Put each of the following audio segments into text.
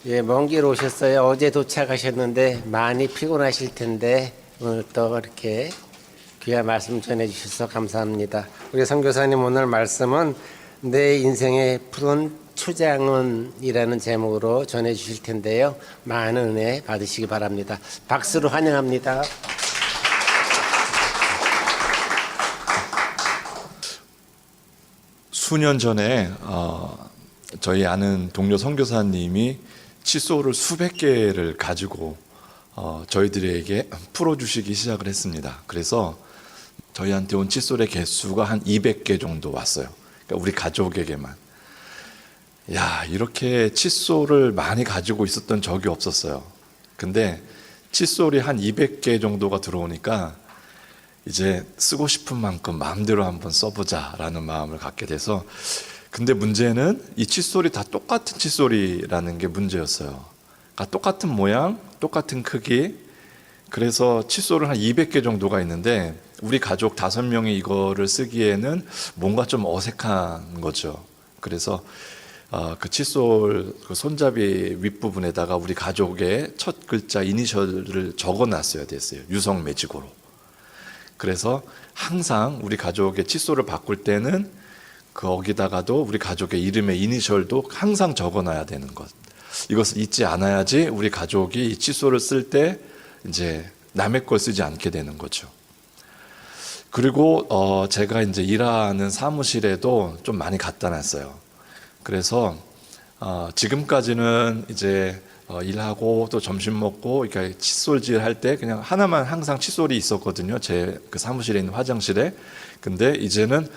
예, 먼 길 오셨어요. 어제 도착하셨는데 많이 피곤하실 텐데 오늘 또 이렇게 귀한 말씀 전해주셔서 감사합니다. 우리 선교사님 오늘 말씀은 내 인생의 푸른 초장은이라는 제목으로 전해주실 텐데요. 많은 은혜 받으시기 바랍니다. 박수로 환영합니다. 수년 전에 저희 아는 동료 선교사님이 칫솔을 수백 개를 가지고 저희들에게 풀어주시기 시작을 했습니다. 그래서 저희한테 온 칫솔의 개수가 한 200개 정도 왔어요. 그러니까 우리 가족에게만. 야, 이렇게 칫솔을 많이 가지고 있었던 적이 없었어요. 근데 칫솔이 한 200개 정도가 들어오니까 이제 쓰고 싶은 만큼 마음대로 한번 써보자라는 마음을 갖게 돼서, 근데 문제는 이 칫솔이 다 똑같은 칫솔이라는 게 문제였어요. 그러니까 똑같은 모양, 똑같은 크기. 그래서 칫솔은 한 200개 정도가 있는데 우리 가족 5명이 이거를 쓰기에는 뭔가 좀 어색한 거죠. 그래서 그 칫솔 그 손잡이 윗부분에다가 우리 가족의 첫 글자 이니셜을 적어놨어야 됐어요. 유성 매직으로. 그래서 항상 우리 가족의 칫솔을 바꿀 때는 거기다가도 우리 가족의 이름의 이니셜도 항상 적어놔야 되는 것. 이것을 잊지 않아야지 우리 가족이 이 칫솔을 쓸 때 이제 남의 걸 쓰지 않게 되는 거죠. 그리고 제가 이제 일하는 사무실에도 좀 많이 갖다 놨어요. 그래서 지금까지는 이제 일하고 또 점심 먹고 이렇게 칫솔질 할 때 그냥 하나만 항상 칫솔이 있었거든요. 제 그 사무실에 있는 화장실에. 근데 이제는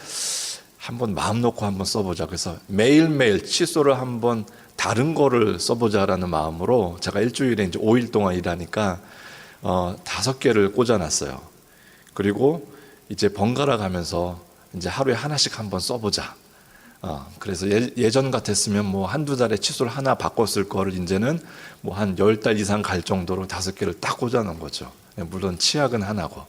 한번 마음 놓고 한번 써보자. 그래서 매일매일 칫솔을 한번 다른 거를 써보자라는 마음으로 제가 일주일에 이제 5일 동안 일하니까 5개를 꽂아놨어요. 그리고 이제 번갈아 가면서 이제 하루에 하나씩 한번 써보자. 그래서 예전 같았으면 뭐 한두 달에 칫솔 하나 바꿨을 거를 이제는 뭐 한 10달 이상 갈 정도로 5개를 딱 꽂아놓은 거죠. 물론 치약은 하나고.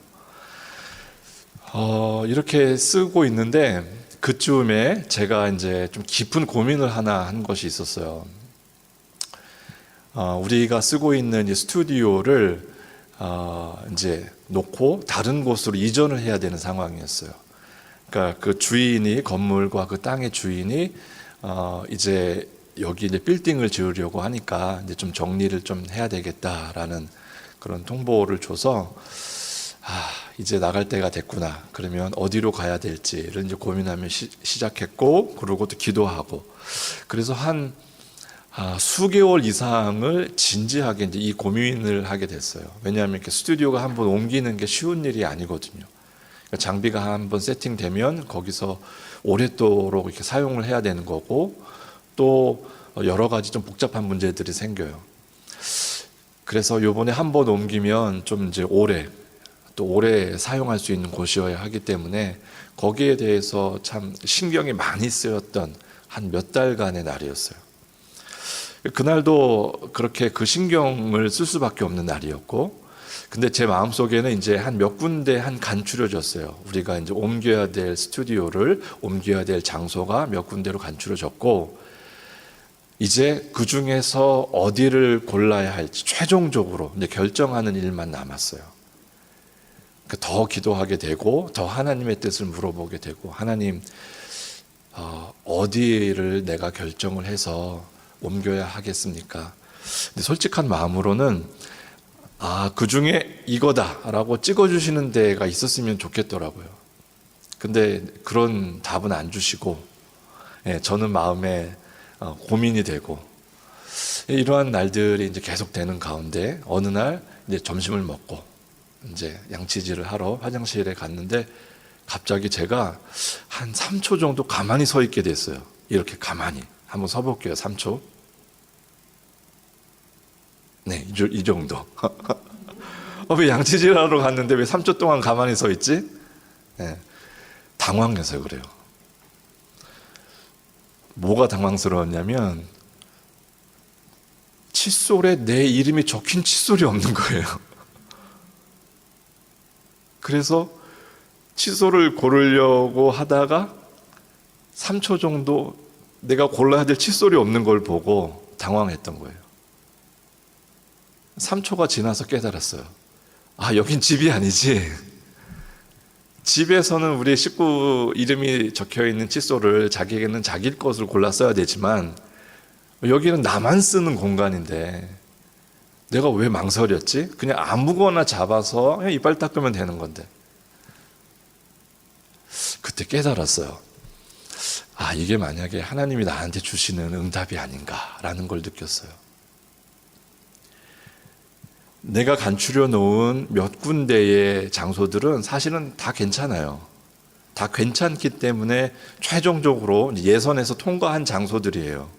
이렇게 쓰고 있는데 그쯤에 제가 이제 좀 깊은 고민을 하나 한 것이 있었어요. 우리가 쓰고 있는 이 스튜디오를 이제 놓고 다른 곳으로 이전을 해야 되는 상황이었어요. 그러니까 그 주인이, 건물과 그 땅의 주인이 이제 여기 이제 빌딩을 지으려고 하니까 이제 좀 정리를 좀 해야 되겠다라는 그런 통보를 줘서 이제 나갈 때가 됐구나. 그러면 어디로 가야 될지를 이제 고민하며 시작했고, 그러고 또 기도하고. 그래서 한 수개월 이상을 진지하게 이제 이 고민을 하게 됐어요. 왜냐하면 이렇게 스튜디오가 한번 옮기는 게 쉬운 일이 아니거든요. 그러니까 장비가 한번 세팅되면 거기서 오랫도록 이렇게 사용을 해야 되는 거고, 또 여러 가지 좀 복잡한 문제들이 생겨요. 그래서 요번에 한번 옮기면 좀 이제 오래 사용할 수 있는 곳이어야 하기 때문에 거기에 대해서 참 신경이 많이 쓰였던 한 몇 달간의 날이었어요. 그날도 그렇게 그 신경을 쓸 수밖에 없는 날이었고, 근데 제 마음속에는 이제 한 몇 군데 한 간추려졌어요. 우리가 이제 옮겨야 될 스튜디오를, 옮겨야 될 장소가 몇 군데로 간추려졌고, 이제 그 중에서 어디를 골라야 할지 최종적으로 이제 결정하는 일만 남았어요. 더 기도하게 되고, 더 하나님의 뜻을 물어보게 되고, 하나님, 어디를 내가 결정을 해서 옮겨야 하겠습니까? 근데 솔직한 마음으로는 그 중에 이거다라고 찍어주시는 데가 있었으면 좋겠더라고요. 근데 그런 답은 안 주시고, 저는 마음에 고민이 되고, 이러한 날들이 이제 계속되는 가운데 어느 날 이제 점심을 먹고 이제 양치질을 하러 화장실에 갔는데 갑자기 제가 한 3초 정도 가만히 서 있게 됐어요. 이렇게 가만히 한번 서 볼게요. 3초. 네, 이 정도. 왜 양치질 하러 갔는데 왜 3초 동안 가만히 서 있지? 네, 당황해서 그래요. 뭐가 당황스러웠냐면 칫솔에 내 이름이 적힌 칫솔이 없는 거예요. 그래서 칫솔을 고르려고 하다가 3초 정도 내가 골라야 될 칫솔이 없는 걸 보고 당황했던 거예요. 3초가 지나서 깨달았어요. 아, 여긴 집이 아니지. 집에서는 우리 식구 이름이 적혀 있는 칫솔을 자기에게는 자기 것을 골라 써야 되지만 여기는 나만 쓰는 공간인데 내가 왜 망설였지? 그냥 아무거나 잡아서 그냥 이빨 닦으면 되는 건데. 그때 깨달았어요. 아, 이게 만약에 하나님이 나한테 주시는 응답이 아닌가라는 걸 느꼈어요. 내가 간추려 놓은 몇 군데의 장소들은 사실은 다 괜찮아요. 다 괜찮기 때문에 최종적으로 예선에서 통과한 장소들이에요.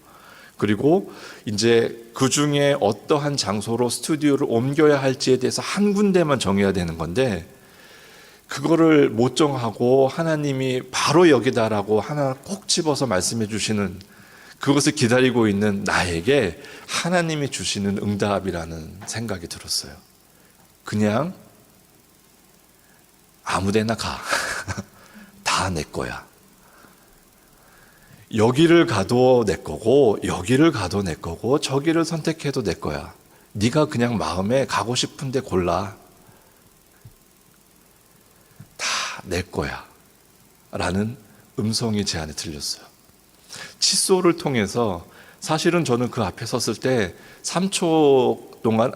그리고 이제 그 중에 어떠한 장소로 스튜디오를 옮겨야 할지에 대해서 한 군데만 정해야 되는 건데, 그거를 못 정하고 하나님이 바로 여기다라고 하나 꼭 집어서 말씀해 주시는, 그것을 기다리고 있는 나에게 하나님이 주시는 응답이라는 생각이 들었어요. 그냥 아무데나 가. 다 내 거야. 여기를 가도 내 거고 여기를 가도 내 거고 저기를 선택해도 내 거야. 네가 그냥 마음에 가고 싶은데 골라. 다 내 거야 라는 음성이 제 안에 들렸어요. 칫솔을 통해서 사실은 저는 그 앞에 섰을 때 3초 동안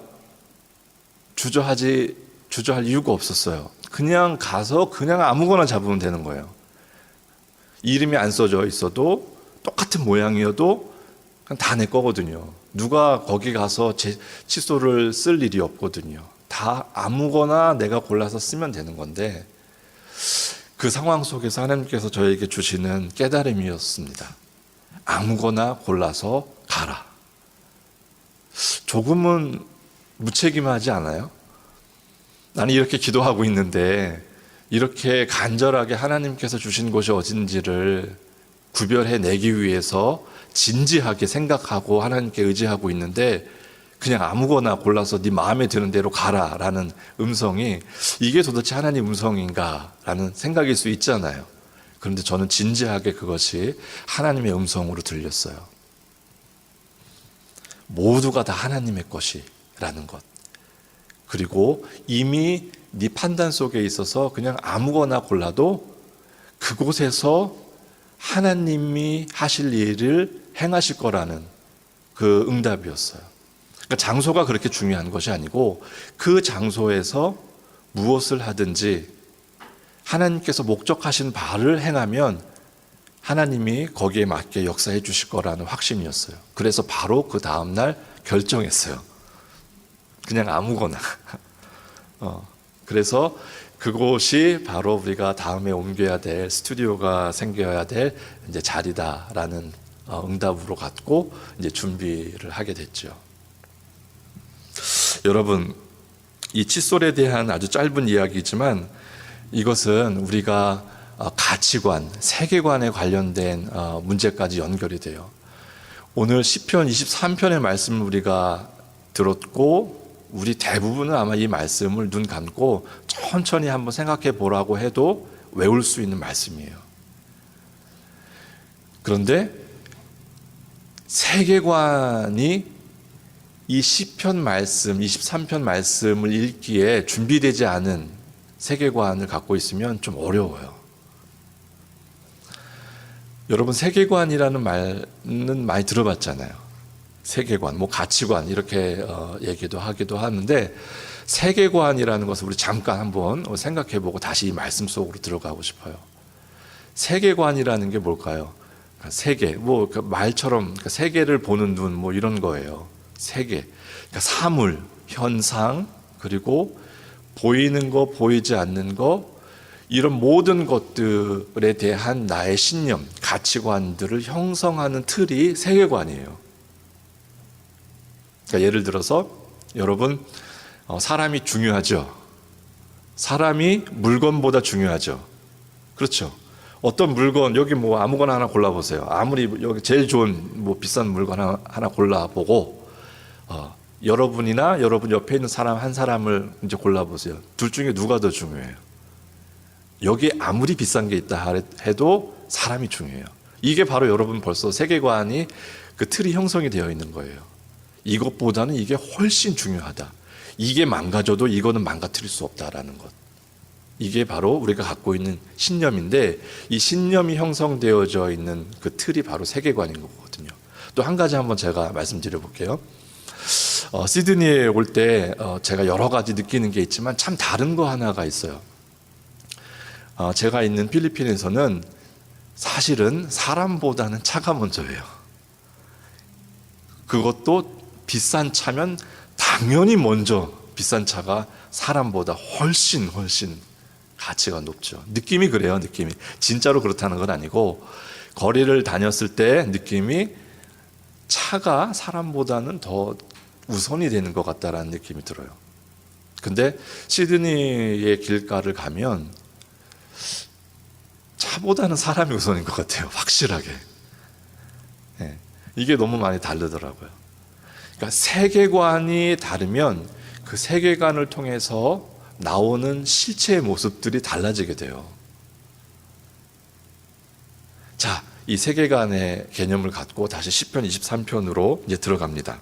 주저할 이유가 없었어요. 그냥 가서 그냥 아무거나 잡으면 되는 거예요. 이름이 안 써져 있어도 똑같은 모양이어도 그냥 다 내 거거든요. 누가 거기 가서 제 칫솔을 쓸 일이 없거든요. 다 아무거나 내가 골라서 쓰면 되는 건데, 그 상황 속에서 하나님께서 저에게 주시는 깨달음이었습니다. 아무거나 골라서 가라. 조금은 무책임하지 않아요? 나는 이렇게 기도하고 있는데 이렇게 간절하게 하나님께서 주신 곳이 어딘지를 구별해 내기 위해서 진지하게 생각하고 하나님께 의지하고 있는데 그냥 아무거나 골라서 네 마음에 드는 대로 가라라는 음성이, 이게 도대체 하나님 음성인가라는 생각일 수 있잖아요. 그런데 저는 진지하게 그것이 하나님의 음성으로 들렸어요. 모두가 다 하나님의 것이라는 것. 그리고 이미 네 판단 속에 있어서 그냥 아무거나 골라도 그곳에서 하나님이 하실 일을 행하실 거라는 그 응답이었어요. 그러니까 장소가 그렇게 중요한 것이 아니고 그 장소에서 무엇을 하든지 하나님께서 목적하신 바를 행하면 하나님이 거기에 맞게 역사해 주실 거라는 확신이었어요. 그래서 바로 그 다음날 결정했어요. 그냥 아무거나. 그래서 그곳이 바로 우리가 다음에 옮겨야 될, 스튜디오가 생겨야 될 이제 자리다라는 응답으로 갖고 이제 준비를 하게 됐죠. 여러분, 이 칫솔에 대한 아주 짧은 이야기지만 이것은 우리가 가치관, 세계관에 관련된 문제까지 연결이 돼요. 오늘 시편 23편의 말씀을 우리가 들었고, 우리 대부분은 아마 이 말씀을 눈 감고 천천히 한번 생각해 보라고 해도 외울 수 있는 말씀이에요. 그런데 세계관이 이 시편 말씀, 23편 말씀을 읽기에 준비되지 않은 세계관을 갖고 있으면 좀 어려워요. 여러분, 세계관이라는 말은 많이 들어봤잖아요. 세계관, 뭐 가치관 이렇게 얘기도 하기도 하는데, 세계관이라는 것을 우리 잠깐 한번 생각해보고 다시 이 말씀 속으로 들어가고 싶어요. 세계관이라는 게 뭘까요? 세계, 뭐 말처럼 세계를 보는 눈, 뭐 이런 거예요. 세계, 그러니까 사물, 현상, 그리고 보이는 거, 보이지 않는 거, 이런 모든 것들에 대한 나의 신념, 가치관들을 형성하는 틀이 세계관이에요. 그러니까 예를 들어서 여러분, 사람이 중요하죠. 사람이 물건보다 중요하죠. 그렇죠. 어떤 물건, 여기 뭐 아무거나 하나 골라보세요. 아무리 여기 제일 좋은 뭐 비싼 물건 하나 골라보고, 여러분이나 여러분 옆에 있는 사람 한 사람을 이제 골라보세요. 둘 중에 누가 더 중요해요? 여기 아무리 비싼 게 있다 해도 사람이 중요해요. 이게 바로 여러분 벌써 세계관이 그 틀이 형성이 되어 있는 거예요. 이것보다는 이게 훨씬 중요하다. 이게 망가져도 이거는 망가뜨릴 수 없다라는 것. 이게 바로 우리가 갖고 있는 신념인데, 이 신념이 형성되어져 있는 그 틀이 바로 세계관인 거거든요. 또 한 가지 한번 제가 말씀드려 볼게요. 시드니에 올 때 제가 여러 가지 느끼는 게 있지만 참 다른 거 하나가 있어요. 제가 있는 필리핀에서는 사실은 사람보다는 차가 먼저예요. 그것도 비싼 차면 당연히 먼저 비싼 차가 사람보다 훨씬 가치가 높죠. 느낌이 그래요. 느낌이 진짜로 그렇다는 건 아니고, 거리를 다녔을 때 느낌이 차가 사람보다는 더 우선이 되는 것 같다라는 느낌이 들어요. 근데 시드니의 길가를 가면 차보다는 사람이 우선인 것 같아요. 확실하게. 네. 이게 너무 많이 다르더라고요. 그러니까 세계관이 다르면 그 세계관을 통해서 나오는 실체의 모습들이 달라지게 돼요. 자, 이 세계관의 개념을 갖고 다시 시편 23편으로 이제 들어갑니다.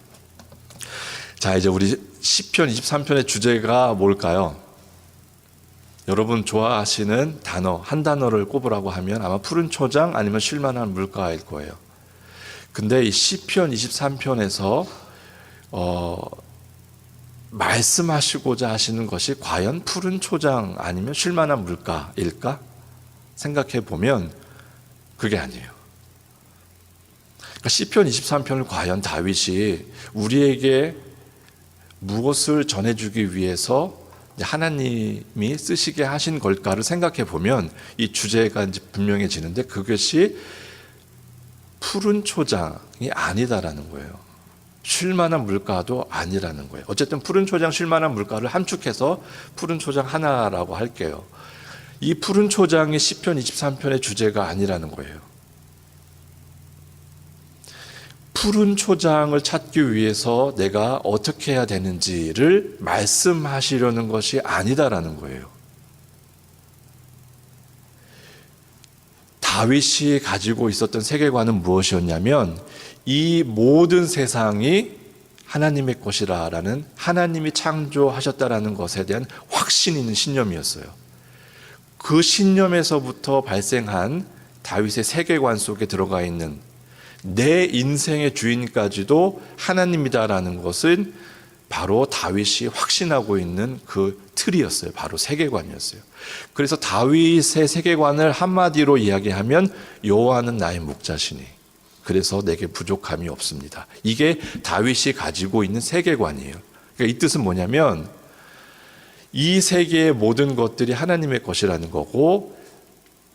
자, 이제 우리 시편 23편의 주제가 뭘까요? 여러분 좋아하시는 단어, 한 단어를 꼽으라고 하면 아마 푸른 초장 아니면 쉴만한 물가일 거예요. 근데 이 시편 23편에서 말씀하시고자 하시는 것이 과연 푸른 초장 아니면 쉴만한 물가일까? 생각해 보면 그게 아니에요. 그러니까 시편 23편을 과연 다윗이 우리에게 무엇을 전해주기 위해서 하나님이 쓰시게 하신 걸까를 생각해 보면 이 주제가 이제 분명해지는데, 그것이 푸른 초장이 아니다라는 거예요. 쉴만한 물가도 아니라는 거예요. 어쨌든 푸른 초장, 쉴만한 물가를 함축해서 푸른 초장 하나라고 할게요. 이 푸른 초장이 시편 23편의 주제가 아니라는 거예요. 푸른 초장을 찾기 위해서 내가 어떻게 해야 되는지를 말씀하시려는 것이 아니다라는 거예요. 다윗이 가지고 있었던 세계관은 무엇이었냐면, 이 모든 세상이 하나님의 것이라는, 하나님이 창조하셨다라는 것에 대한 확신 있는 신념이었어요. 그 신념에서부터 발생한 다윗의 세계관 속에 들어가 있는 내 인생의 주인까지도 하나님이다라는 것은 바로 다윗이 확신하고 있는 그 틀이었어요. 바로 세계관이었어요. 그래서 다윗의 세계관을 한마디로 이야기하면 여호와는 나의 목자시니 그래서 내게 부족함이 없습니다. 이게 다윗이 가지고 있는 세계관이에요. 그러니까 이 뜻은 뭐냐면, 이 세계의 모든 것들이 하나님의 것이라는 거고,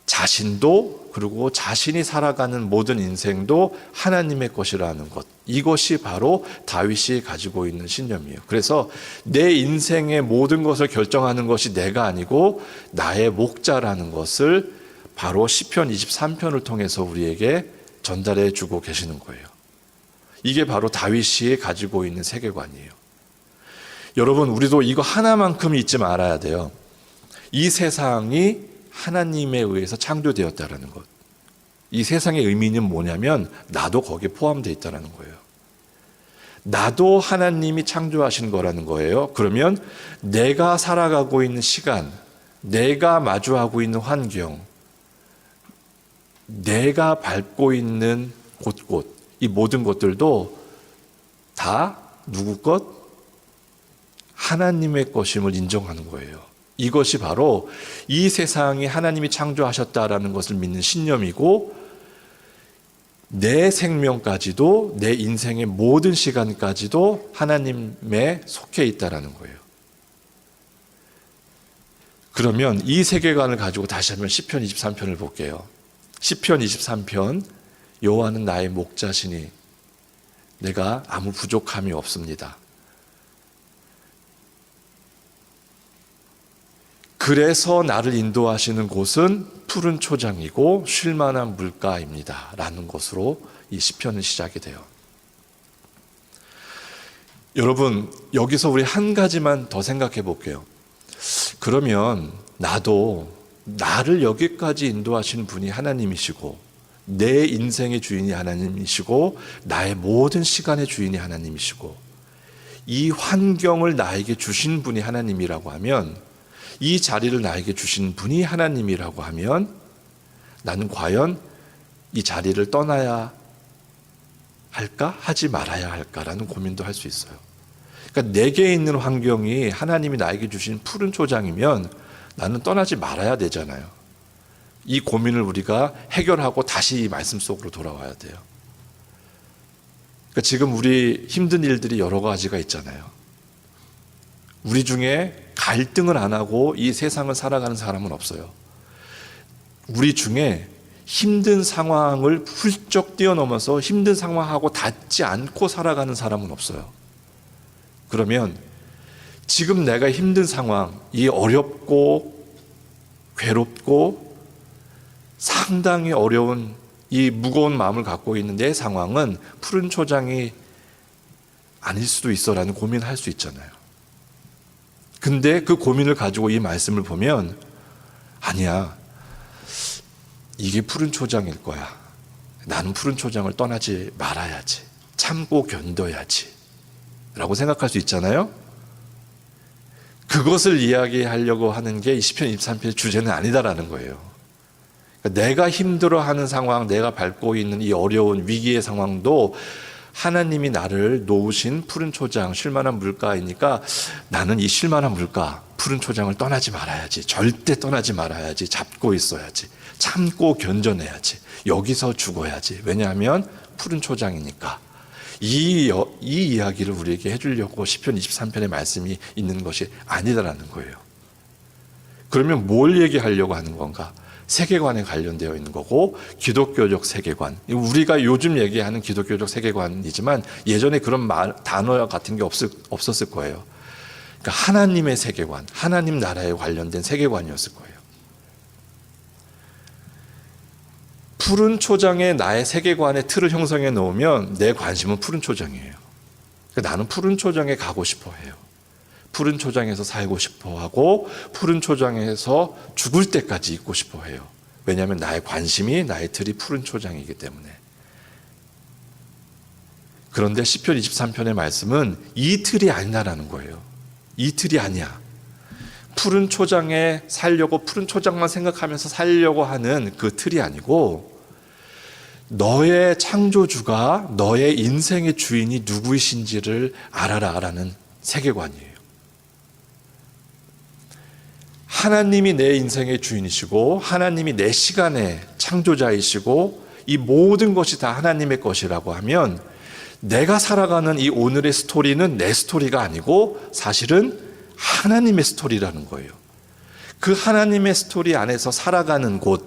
자신도, 그리고 자신이 살아가는 모든 인생도 하나님의 것이라는 것, 이것이 바로 다윗이 가지고 있는 신념이에요. 그래서 내 인생의 모든 것을 결정하는 것이 내가 아니고 나의 목자라는 것을 바로 시편 23편을 통해서 우리에게 전달해 주고 계시는 거예요. 이게 바로 다윗이 가지고 있는 세계관이에요. 여러분, 우리도 이거 하나만큼 잊지 말아야 돼요. 이 세상이 하나님에 의해서 창조되었다라는 것. 이 세상의 의미는 뭐냐면 나도 거기에 포함되어 있다는 거예요. 나도 하나님이 창조하신 거라는 거예요. 그러면 내가 살아가고 있는 시간, 내가 마주하고 있는 환경, 내가 밟고 있는 곳곳, 이 모든 것들도 다 누구 것? 하나님의 것임을 인정하는 거예요. 이것이 바로 이 세상이 하나님이 창조하셨다라는 것을 믿는 신념이고, 내 생명까지도, 내 인생의 모든 시간까지도 하나님에 속해 있다라는 거예요. 그러면 이 세계관을 가지고 다시 한번 시편 23편을 볼게요. 시편 23편, 여호와는 나의 목자시니 내가 아무 부족함이 없습니다. 그래서 나를 인도하시는 곳은 푸른 초장이고 쉴만한 물가입니다 라는 것으로 이 시편은 시작이 돼요. 여러분, 여기서 우리 한 가지만 더 생각해 볼게요. 그러면 나도 나를 여기까지 인도하시는 분이 하나님이시고 내 인생의 주인이 하나님이시고 나의 모든 시간의 주인이 하나님이시고 이 환경을 나에게 주신 분이 하나님이라고 하면, 이 자리를 나에게 주신 분이 하나님이라고 하면 나는 과연 이 자리를 떠나야 할까? 하지 말아야 할까라는 고민도 할 수 있어요. 그러니까 내게 있는 환경이 하나님이 나에게 주신 푸른 초장이면 나는 떠나지 말아야 되잖아요. 이 고민을 우리가 해결하고 다시 이 말씀 속으로 돌아와야 돼요. 그러니까 지금 우리 힘든 일들이 여러 가지가 있잖아요. 우리 중에 갈등을 안 하고 이 세상을 살아가는 사람은 없어요. 우리 중에 힘든 상황을 훌쩍 뛰어넘어서 힘든 상황하고 닿지 않고 살아가는 사람은 없어요. 그러면 지금 내가 힘든 상황, 이 어렵고 괴롭고 상당히 어려운 이 무거운 마음을 갖고 있는 내 상황은 푸른 초장이 아닐 수도 있어라는 고민을 할 수 있잖아요. 근데 그 고민을 가지고 이 말씀을 보면, 아니야, 이게 푸른 초장일 거야. 나는 푸른 초장을 떠나지 말아야지. 참고 견뎌야지. 라고 생각할 수 있잖아요. 그것을 이야기하려고 하는 게 시편 23편의 주제는 아니다라는 거예요. 그러니까 내가 힘들어하는 상황, 내가 밟고 있는 이 어려운 위기의 상황도 하나님이 나를 놓으신 푸른 초장, 쉴만한 물가이니까 나는 이 쉴만한 물가, 푸른 초장을 떠나지 말아야지. 절대 떠나지 말아야지. 잡고 있어야지. 참고 견뎌내야지. 여기서 죽어야지. 왜냐하면 푸른 초장이니까. 이 이야기를 우리에게 해주려고 시편 23편의 말씀이 있는 것이 아니다라는 거예요. 그러면 뭘 얘기하려고 하는 건가? 세계관에 관련되어 있는 거고, 기독교적 세계관. 우리가 요즘 얘기하는 기독교적 세계관이지만 예전에 그런 단어 같은 게 없었을 거예요. 그러니까 하나님의 세계관, 하나님 나라에 관련된 세계관이었을 거예요. 푸른 초장에 나의 세계관의 틀을 형성해 놓으면 내 관심은 푸른 초장이에요. 그러니까 나는 푸른 초장에 가고 싶어 해요. 푸른 초장에서 살고 싶어 하고 푸른 초장에서 죽을 때까지 있고 싶어 해요. 왜냐하면 나의 관심이, 나의 틀이 푸른 초장이기 때문에. 그런데 시편 23편의 말씀은 이 틀이 아니다라는 거예요. 이 틀이 아니야. 푸른 초장에 살려고, 푸른 초장만 생각하면서 살려고 하는 그 틀이 아니고, 너의 창조주가 너의 인생의 주인이 누구이신지를 알아라라는 세계관이에요. 하나님이 내 인생의 주인이시고 하나님이 내 시간의 창조자이시고 이 모든 것이 다 하나님의 것이라고 하면, 내가 살아가는 이 오늘의 스토리는 내 스토리가 아니고 사실은 하나님의 스토리라는 거예요. 그 하나님의 스토리 안에서 살아가는 곳,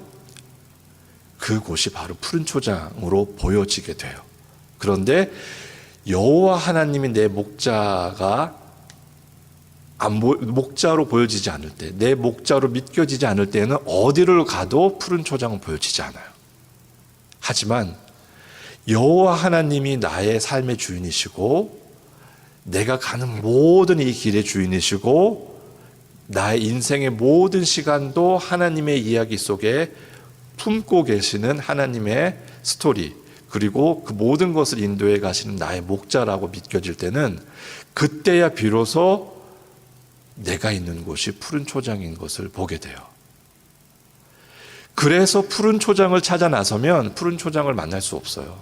그곳이 바로 푸른 초장으로 보여지게 돼요. 그런데 여호와 하나님이 내 목자가 목자로 보여지지 않을 때, 내 목자로 믿겨지지 않을 때는 어디를 가도 푸른 초장은 보여지지 않아요. 하지만 여호와 하나님이 나의 삶의 주인이시고 내가 가는 모든 이 길의 주인이시고 나의 인생의 모든 시간도 하나님의 이야기 속에 품고 계시는 하나님의 스토리, 그리고 그 모든 것을 인도해 가시는 나의 목자라고 믿겨질 때는, 그때야 비로소 내가 있는 곳이 푸른 초장인 것을 보게 돼요. 그래서 푸른 초장을 찾아 나서면 푸른 초장을 만날 수 없어요.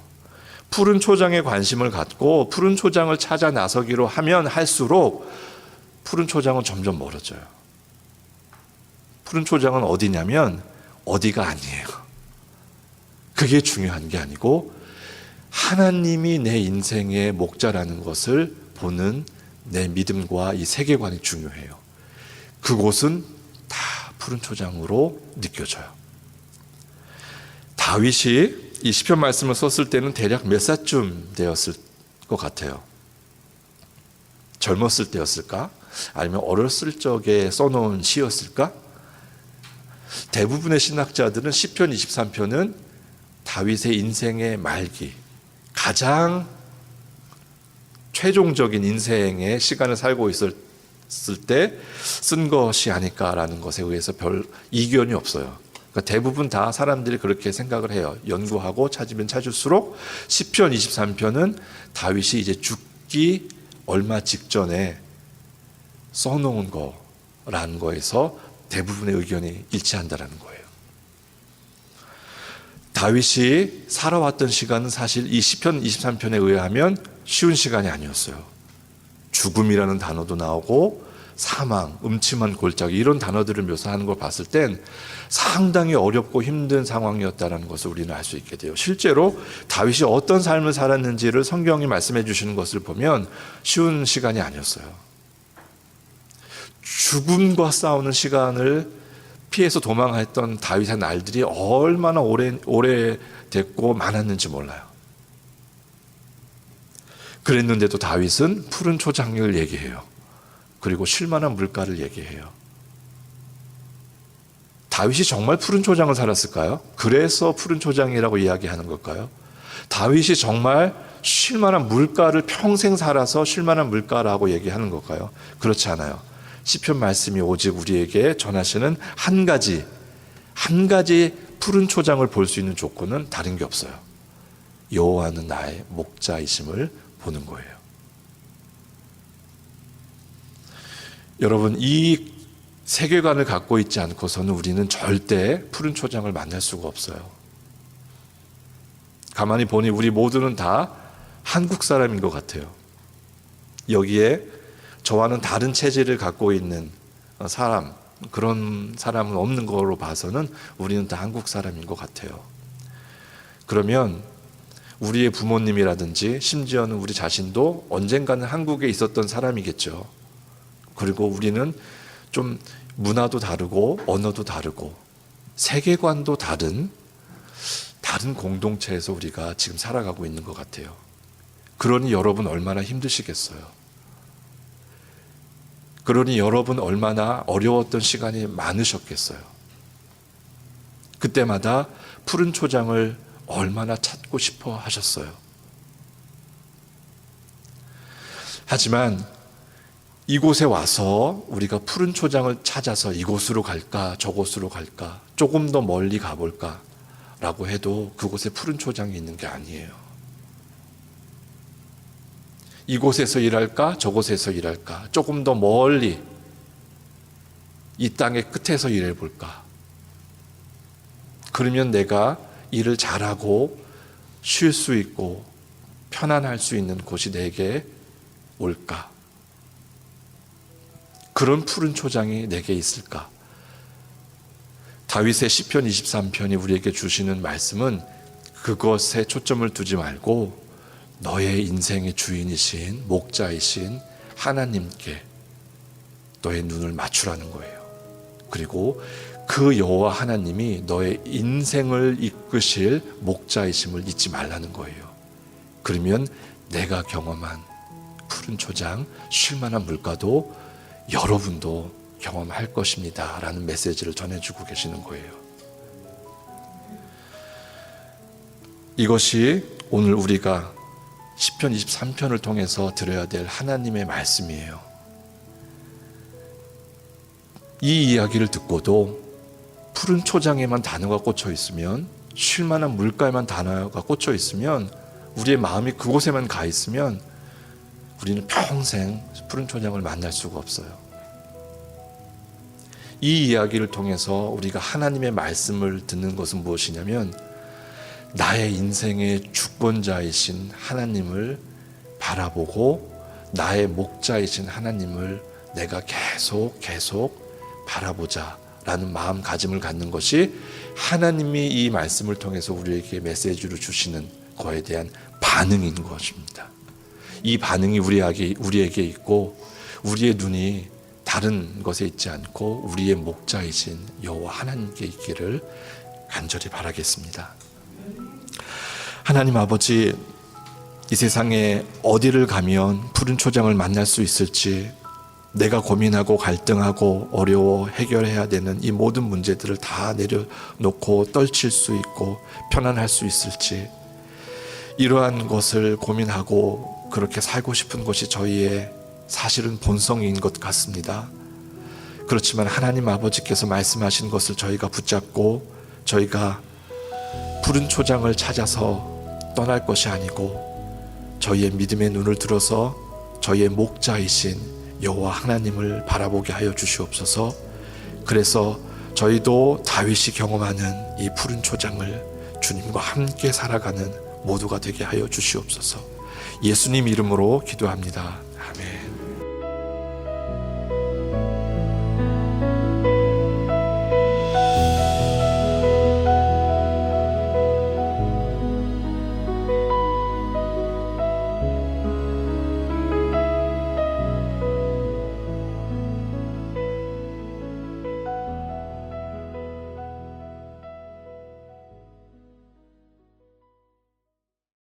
푸른 초장에 관심을 갖고 푸른 초장을 찾아 나서기로 하면 할수록 푸른 초장은 점점 멀어져요. 푸른 초장은 어디냐면 어디가 아니에요. 그게 중요한 게 아니고 하나님이 내 인생의 목자라는 것을 보는 내 믿음과 이 세계관이 중요해요. 그곳은 다 푸른 초장으로 느껴져요. 다윗이 이 시편 말씀을 썼을 때는 대략 몇 살쯤 되었을 것 같아요? 젊었을 때였을까? 아니면 어렸을 적에 써놓은 시였을까? 대부분의 신학자들은 시편 23편은 다윗의 인생의 말기, 가장 최종적인 인생의 시간을 살고 있을 때 쓴 것이 아닐까라는 것에 의해서 별 이견이 없어요. 그러니까 대부분 다 사람들이 그렇게 생각을 해요. 연구하고 찾으면 찾을수록 시편 23편은 다윗이 이제 죽기 얼마 직전에 써놓은 거라는 거에서 대부분의 의견이 일치한다는 거예요. 다윗이 살아왔던 시간은 사실 이 시편 23편에 의하면 쉬운 시간이 아니었어요. 죽음이라는 단어도 나오고 사망, 음침한 골짜기 이런 단어들을 묘사하는 걸 봤을 땐 상당히 어렵고 힘든 상황이었다는 것을 우리는 알 수 있게 돼요. 실제로 다윗이 어떤 삶을 살았는지를 성경이 말씀해 주시는 것을 보면 쉬운 시간이 아니었어요. 죽음과 싸우는 시간을 피해서 도망했던 다윗의 날들이 얼마나 오래됐고 많았는지 몰라요. 그랬는데도 다윗은 푸른 초장을 얘기해요. 그리고 쉴만한 물가를 얘기해요. 다윗이 정말 푸른 초장을 살았을까요? 그래서 푸른 초장이라고 이야기하는 걸까요? 다윗이 정말 쉴만한 물가를 평생 살아서 쉴만한 물가라고 얘기하는 걸까요? 그렇지 않아요. 시편 말씀이 오직 우리에게 전하시는 한 가지 푸른 초장을 볼 수 있는 조건은 다른 게 없어요. 여호와는 나의 목자이심을 보는 거예요. 여러분, 이 세계관을 갖고 있지 않고서는 우리는 절대 푸른 초장을 만날 수가 없어요. 가만히 보니 우리 모두는 다 한국 사람인 것 같아요. 여기에 저와는 다른 체질을 갖고 있는 사람, 그런 사람은 없는 거로 봐서는 우리는 다 한국 사람인 것 같아요. 그러면 우리의 부모님이라든지 심지어는 우리 자신도 언젠가는 한국에 있었던 사람이겠죠. 그리고 우리는 좀 문화도 다르고 언어도 다르고 세계관도 다른 공동체에서 우리가 지금 살아가고 있는 것 같아요. 그러니 여러분 얼마나 힘드시겠어요. 그러니 여러분 얼마나 어려웠던 시간이 많으셨겠어요. 그때마다 푸른 초장을 얼마나 찾고 싶어 하셨어요. 하지만 이곳에 와서 우리가 푸른 초장을 찾아서 이곳으로 갈까 저곳으로 갈까 조금 더 멀리 가볼까 라고 해도 그곳에 푸른 초장이 있는 게 아니에요. 이곳에서 일할까 저곳에서 일할까 조금 더 멀리 이 땅의 끝에서 일해볼까. 그러면 내가 일을 잘하고 쉴 수 있고 편안할 수 있는 곳이 내게 올까. 그런 푸른 초장이 내게 있을까? 다윗의 시편 23편이 우리에게 주시는 말씀은 그것에 초점을 두지 말고 너의 인생의 주인이신 목자이신 하나님께 너의 눈을 맞추라는 거예요. 그리고 그 여호와 하나님이 너의 인생을 이끄실 목자이심을 잊지 말라는 거예요. 그러면 내가 경험한 푸른 초장, 쉴만한 물가도 여러분도 경험할 것입니다 라는 메시지를 전해주고 계시는 거예요. 이것이 오늘 우리가 시편 23편을 통해서 들어야 될 하나님의 말씀이에요. 이 이야기를 듣고도 푸른 초장에만 단어가 꽂혀 있으면, 쉴만한 물가에만 단어가 꽂혀 있으면, 우리의 마음이 그곳에만 가 있으면 우리는 평생 푸른 초장을 만날 수가 없어요. 이 이야기를 통해서 우리가 하나님의 말씀을 듣는 것은 무엇이냐면 나의 인생의 주권자이신 하나님을 바라보고 나의 목자이신 하나님을 내가 계속 바라보자 라는 마음가짐을 갖는 것이 하나님이 이 말씀을 통해서 우리에게 메시지를 주시는 거에 대한 반응인 것입니다. 이 반응이 우리에게 있고 우리의 눈이 다른 것에 있지 않고 우리의 목자이신 여호와 하나님께 있기를 간절히 바라겠습니다. 하나님 아버지, 이 세상에 어디를 가면 푸른 초장을 만날 수 있을지, 내가 고민하고 갈등하고 어려워 해결해야 되는 이 모든 문제들을 다 내려놓고 떨칠 수 있고 편안할 수 있을지, 이러한 것을 고민하고 그렇게 살고 싶은 것이 저희의 사실은 본성인 것 같습니다. 그렇지만 하나님 아버지께서 말씀하신 것을 저희가 붙잡고 저희가 푸른 초장을 찾아서 떠날 것이 아니고 저희의 믿음의 눈을 들어서 저희의 목자이신 여호와 하나님을 바라보게 하여 주시옵소서. 그래서 저희도 다윗이 경험하는 이 푸른 초장을 주님과 함께 살아가는 모두가 되게 하여 주시옵소서. 예수님 이름으로 기도합니다.